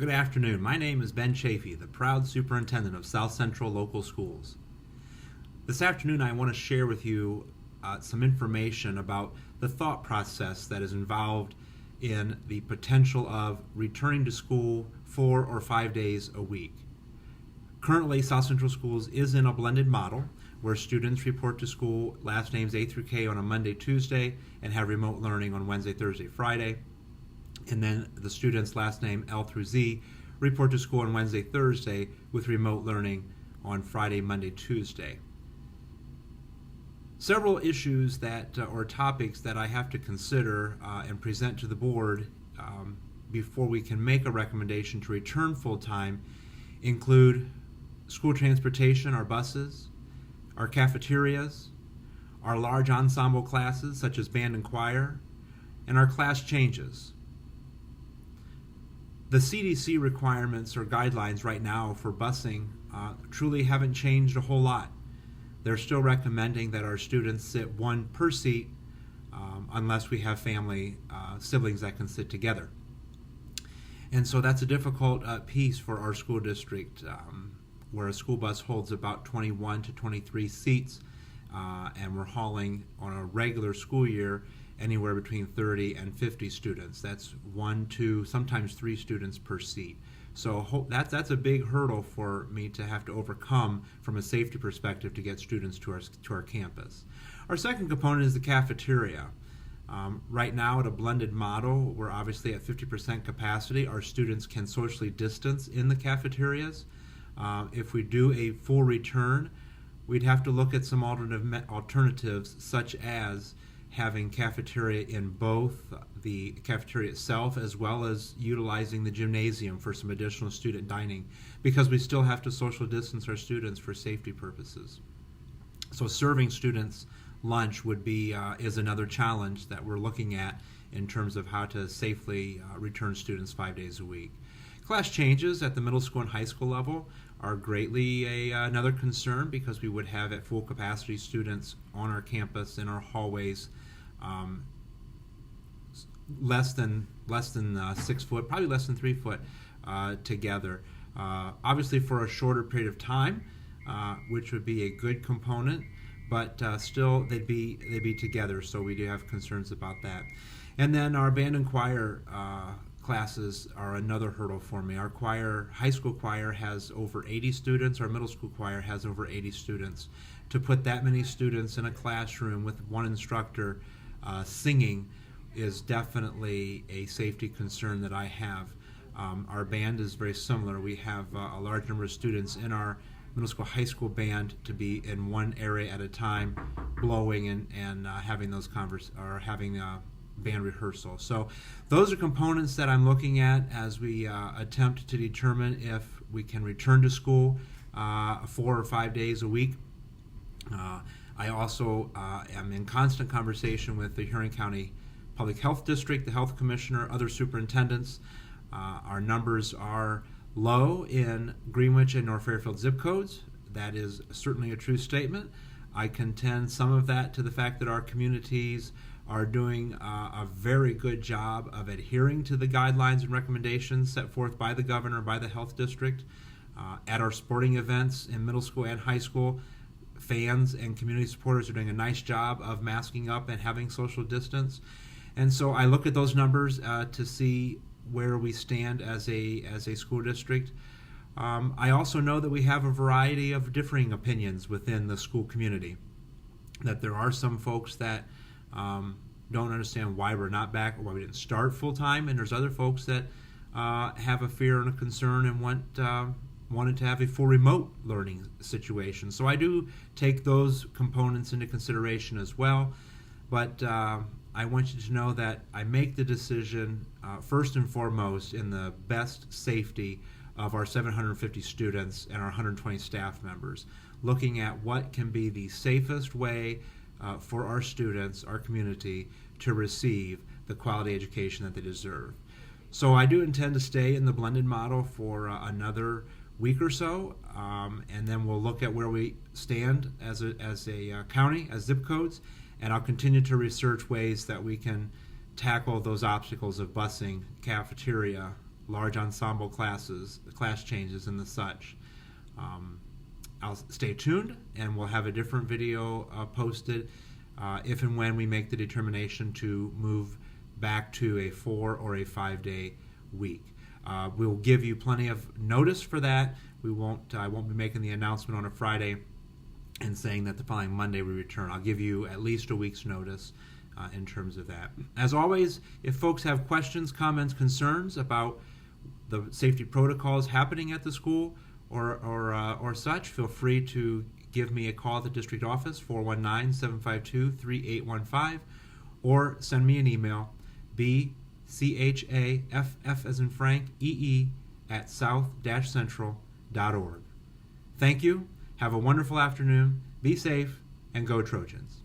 Good afternoon. My name is Ben Chafee, the proud superintendent of South Central Local Schools. This afternoon I want to share with you some information about the thought process that is involved in the potential of returning to school 4 or 5 days a week. Currently, South Central Schools is in a blended model where students report to school last names A through K on a Monday, Tuesday, and have remote learning on Wednesday, Thursday, Friday. And then the students last name L through Z report to school on Wednesday, Thursday with remote learning on Friday, Monday, Tuesday. Several issues or topics that I have to consider and present to the board before we can make a recommendation to return full-time include school transportation, our buses, our cafeterias, our large ensemble classes such as band and choir, and our class changes. The CDC requirements or guidelines right now for busing truly haven't changed a whole lot. They're still recommending that our students sit one per seat unless we have family siblings that can sit together. And so that's a difficult piece for our school district where a school bus holds about 21 to 23 seats and we're hauling on a regular school year anywhere between 30 and 50 students. That's 1, 2, sometimes 3 students per seat. So that's a big hurdle for me to have to overcome from a safety perspective to get students to our campus. Our second component is the cafeteria. Right now at a blended model, we're obviously at 50% capacity. Our students can socially distance in the cafeterias. If we do a full return, we'd have to look at some alternatives such as having cafeteria in both the cafeteria itself as well as utilizing the gymnasium for some additional student dining because we still have to social distance our students for safety purposes. So serving students lunch would be is another challenge that we're looking at in terms of how to safely return students 5 days a week. Class changes at the middle school and high school level are greatly another concern because we would have at full capacity students on our campus in our hallways less than 6 foot, probably less than 3 foot together. Obviously for a shorter period of time, which would be a good component, but still they'd be together, so we do have concerns about that. And then our band and choir classes are another hurdle for me. Our high school choir has over 80 students, our middle school choir has over 80 students. To put that many students in a classroom with one instructor singing is definitely a safety concern that I have. Our band is very similar. We have a large number of students in our middle school, high school band to be in one area at a time, blowing and having those having band rehearsal. So those are components that I'm looking at as we attempt to determine if we can return to school 4 or 5 days a week. I also am in constant conversation with the Huron County Public Health District, the Health Commissioner, other superintendents. Our numbers are low in Greenwich and North Fairfield zip codes. That is certainly a true statement. I contend some of that to the fact that our communities are doing a very good job of adhering to the guidelines and recommendations set forth by the governor, by the health district. At our sporting events in middle school and high school, fans and community supporters are doing a nice job of masking up and having social distance. And so I look at those numbers to see where we stand as a school district. I also know that we have a variety of differing opinions within the school community, that there are some folks that don't understand why we're not back or why we didn't start full-time, and there's other folks that have a fear and a concern and wanted to have a full remote learning situation. So I do take those components into consideration as well, but I want you to know that I make the decision first and foremost in the best safety of our 750 students and our 120 staff members, looking at what can be the safest way for our students, our community, to receive the quality education that they deserve. So I do intend to stay in the blended model for another week or so, and then we'll look at where we stand as a county, as zip codes, and I'll continue to research ways that we can tackle those obstacles of busing, cafeteria, large ensemble classes, class changes, and the such. I'll stay tuned, and we'll have a different video posted if and when we make the determination to move back to a 4 or a 5 day week. We'll give you plenty of notice for that. I won't be making the announcement on a Friday and saying that the following Monday we return. I'll give you at least a week's notice in terms of that. As always, if folks have questions, comments, concerns about the safety protocols happening at the school or such, feel free to give me a call at the district office, 419-752-3815, or send me an email, bchaff as in Frank, south-central.org. Thank you. Have a wonderful afternoon. Be safe, and go Trojans.